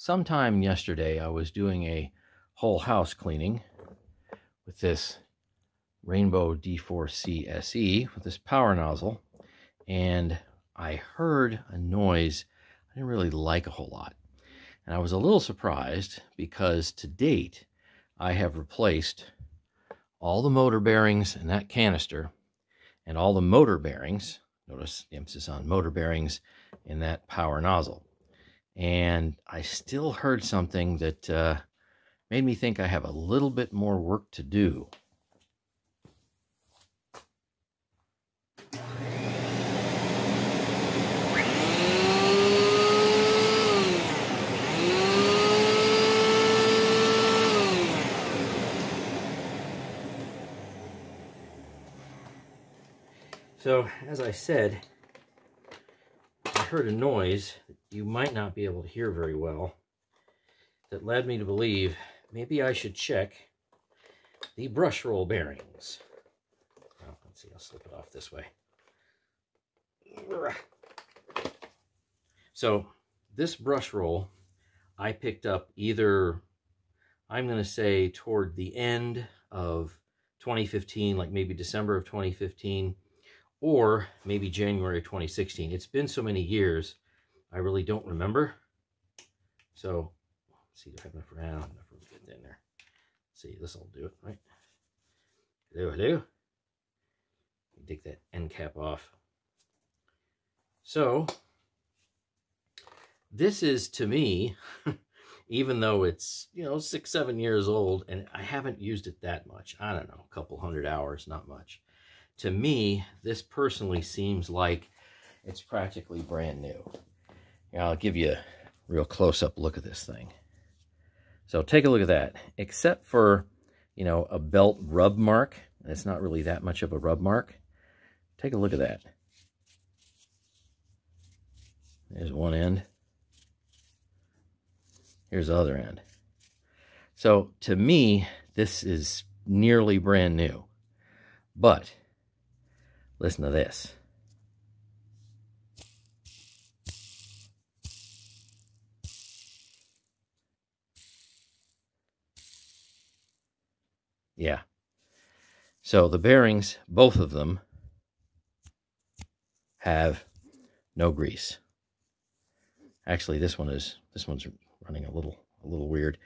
sometime yesterday I was doing a whole house cleaning with this Rainbow D4C SE with this power nozzle, and I heard a noise I didn't really like a whole lot. And I was a little surprised because to date I have replaced all the motor bearings in that canister and all the motor bearings, notice the emphasis on motor bearings, in that power nozzle. And I still heard something that made me think I have a little bit more work to do. So, as I said, I heard a noise that you might not be able to hear very well that led me to believe maybe I should check the Brushroll bearings. Well, let's see, I'll slip it off this way. So, this Brushroll I picked up either, I'm going to say, toward the end of 2015, like maybe December of 2015, or maybe January 2016. It's been so many years, I really don't remember. So, let's see, do I have enough around? Enough room to get in there. Let's see, this will do it, right? Hello. Take that end cap off. So, this is, to me, even though it's, 6-7 years old, and I haven't used it that much. I don't know, a couple hundred hours, not much. To me, this personally seems like it's practically brand new. I'll give you a real close-up look at this thing. So take a look at that. Except for, a belt rub mark, and it's not really that much of a rub mark. Take a look at that. There's one end. Here's the other end. So to me, this is nearly brand new. But listen to this. Yeah. So the bearings, both of them, have no grease. Actually, this one's running a little weird.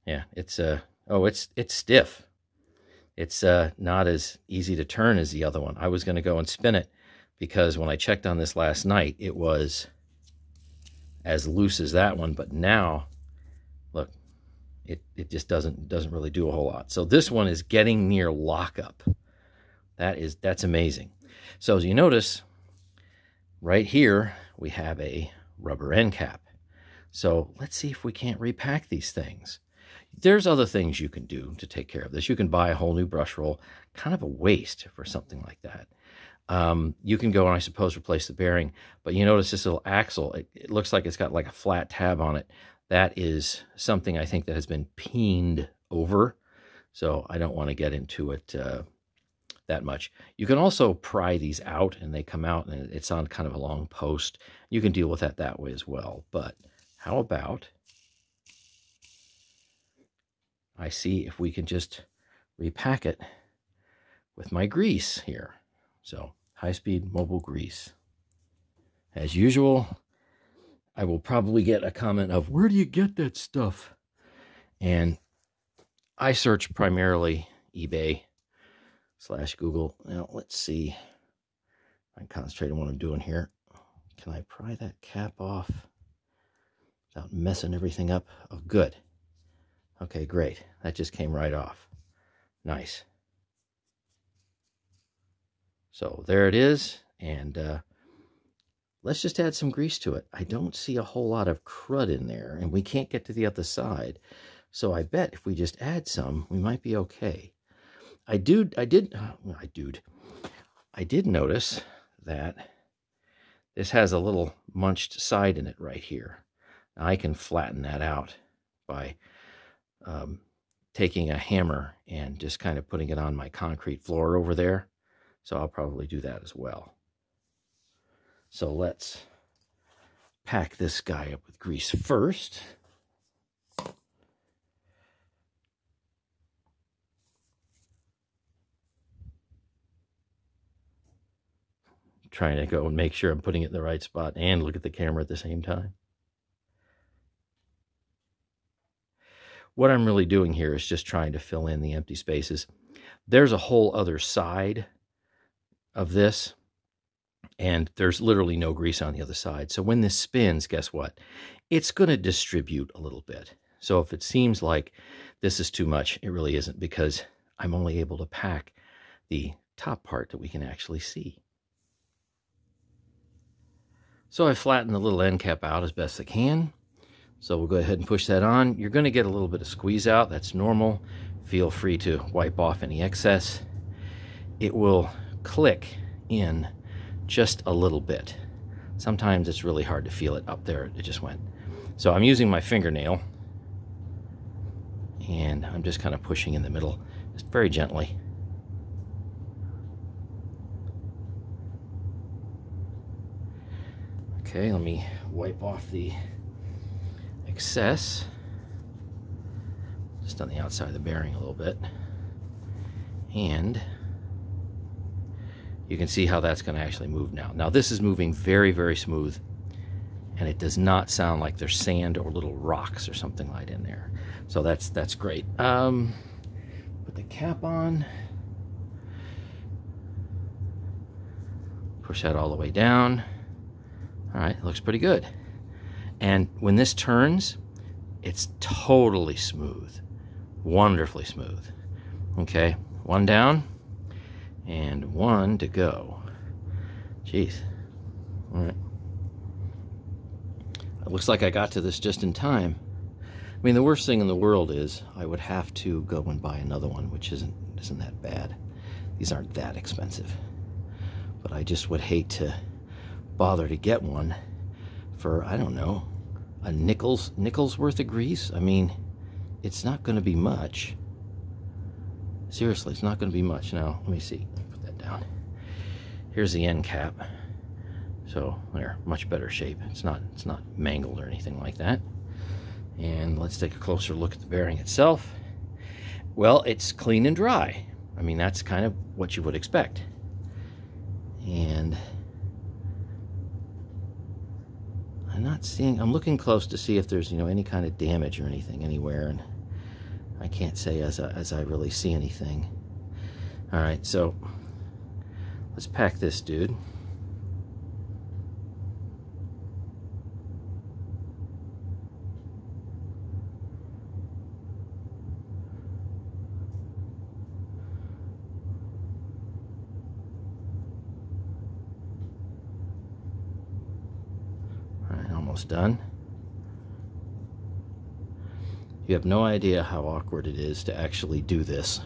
Yeah, it's it's stiff. It's not as easy to turn as the other one. I was going to go and spin it because when I checked on this last night, it was as loose as that one. But now, look, it just doesn't really do a whole lot. So this one is getting near lockup. That's amazing. So as you notice, right here we have a rubber end cap. So let's see if we can't repack these things. There's other things you can do to take care of this. You can buy a whole new brush roll, kind of a waste for something like that. You can go and I suppose replace the bearing, but you notice this little axle, it looks like it's got like a flat tab on it. That is something I think that has been peened over, so I don't want to get into it that much. You can also pry these out and they come out and it's on kind of a long post. You can deal with that way as well, but how about I see if we can just repack it with my grease here. So, high-speed mobile grease. As usual, I will probably get a comment of, where do you get that stuff? And I search primarily eBay/Google. Now, let's see. I can concentrate on what I'm doing here. Can I pry that cap off without messing everything up? Oh, good. Okay, great. That just came right off. Nice. So there it is, and let's just add some grease to it. I don't see a whole lot of crud in there, and we can't get to the other side. So I bet if we just add some, we might be okay. I did notice that this has a little munched side in it right here. Now I can flatten that out by taking a hammer and just kind of putting it on my concrete floor over there. So I'll probably do that as well. So let's pack this guy up with grease first. Trying to go and make sure I'm putting it in the right spot and look at the camera at the same time. What I'm really doing here is just trying to fill in the empty spaces. There's a whole other side of this, and there's literally no grease on the other side. So when this spins, guess what? It's going to distribute a little bit. So if it seems like this is too much, it really isn't, because I'm only able to pack the top part that we can actually see. So I flattened the little end cap out as best I can. So we'll go ahead and push that on. You're going to get a little bit of squeeze out. That's normal. Feel free to wipe off any excess. It will click in just a little bit. Sometimes it's really hard to feel it. Up there, it just went. So I'm using my fingernail, and I'm just kind of pushing in the middle, just very gently. Okay, let me wipe off the excess, just on the outside of the bearing a little bit. And you can see how that's going to actually move now. Now this is moving very, very smooth, and it does not sound like there's sand or little rocks or something like in there. So that's great. Put the cap on. Push that all the way down. All right, looks pretty good. And when this turns, it's totally smooth, wonderfully smooth. Okay, one down and one to go. Jeez. All right. It looks like I got to this just in time. I mean, the worst thing in the world is I would have to go and buy another one, which isn't that bad. These aren't that expensive. But I just would hate to bother to get one for, I don't know, a nickel's worth of grease. I mean, it's not going to be much. Seriously, it's not going to be much. Now, let me see. Put that down. Here's the end cap. So there, much better shape. It's not mangled or anything like that. And let's take a closer look at the bearing itself. Well, it's clean and dry. I mean, that's kind of what you would expect. And I'm looking close to see if there's, any kind of damage or anything anywhere, and I can't say as I really see anything. All right, so let's pack this dude. Done. You have no idea how awkward it is to actually do this,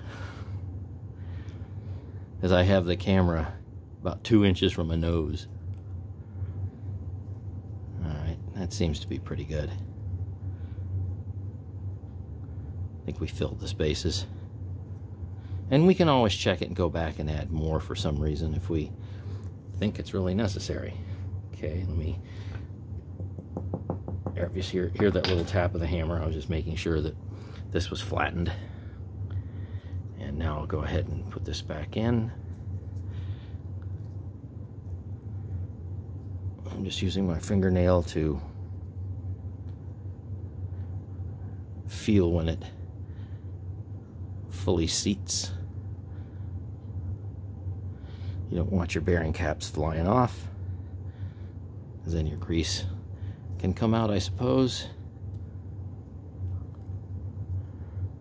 as I have the camera about 2 inches from my nose. Alright, that seems to be pretty good. I think we filled the spaces, and we can always check it and go back and add more for some reason if we think it's really necessary. Okay, let me just hear that little tap of the hammer. I was just making sure that this was flattened. And now I'll go ahead and put this back in. I'm just using my fingernail to feel when it fully seats. You don't want your bearing caps flying off, because then your grease can come out, I suppose.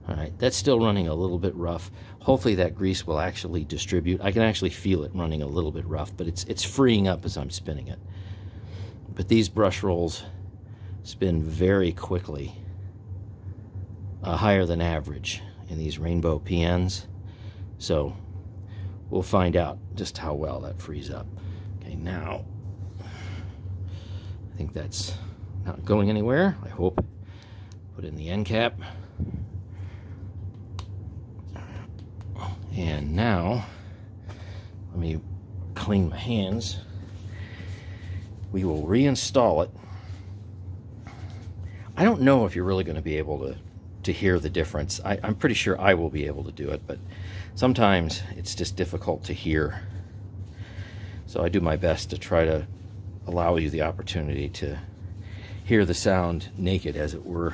All right, that's still running a little bit rough. Hopefully that grease will actually distribute. I can actually feel it running a little bit rough, but it's freeing up as I'm spinning it. But these brush rolls spin very quickly, higher than average in these rainbow PNs. So we'll find out just how well that frees up. Okay, now I think that's not going anywhere, I hope. Put in the end cap. And now, let me clean my hands. We will reinstall it I don't know if you're really going to be able to hear the difference. I'm pretty sure I will be able to do it, but sometimes it's just difficult to hear. So I do my best to try to allow you the opportunity to hear the sound naked, as it were.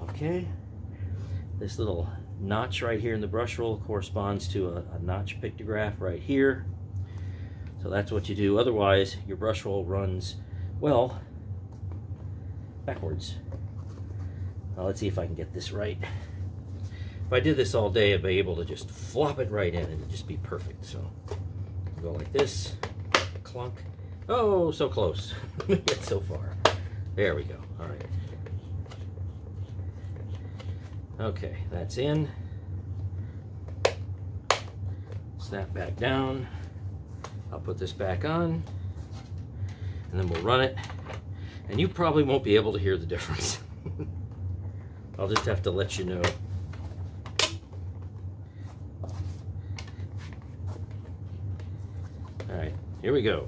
Okay, this little notch right here in the brush roll corresponds to a notch pictograph right here. So that's what you do. Otherwise, your brush roll runs, well, backwards. Now let's see if I can get this right. If I did this all day, I'd be able to just flop it right in and it'd just be perfect. So go like this, clunk. Oh, so close. Get so far. There we go. All right. Okay, that's in. Snap back down. I'll put this back on, and then we'll run it. And you probably won't be able to hear the difference. I'll just have to let you know. All right, here we go.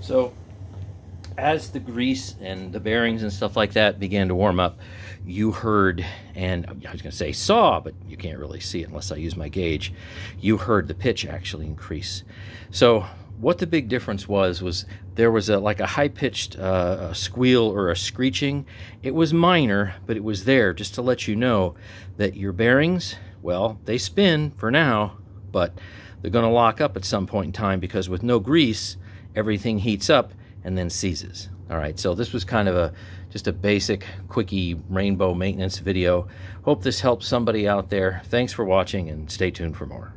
So as the grease and the bearings and stuff like that began to warm up, you heard, and I was going to say saw, but you can't really see it unless I use my gauge, you heard the pitch actually increase. So what the big difference was there was like a high-pitched squeal or a screeching. It was minor, but it was there just to let you know that your bearings, well, they spin for now, but they're going to lock up at some point in time, because with no grease, everything heats up and then seizes. All right, so this was kind of just a basic quickie rainbow maintenance video. Hope this helps somebody out there. Thanks for watching, and stay tuned for more.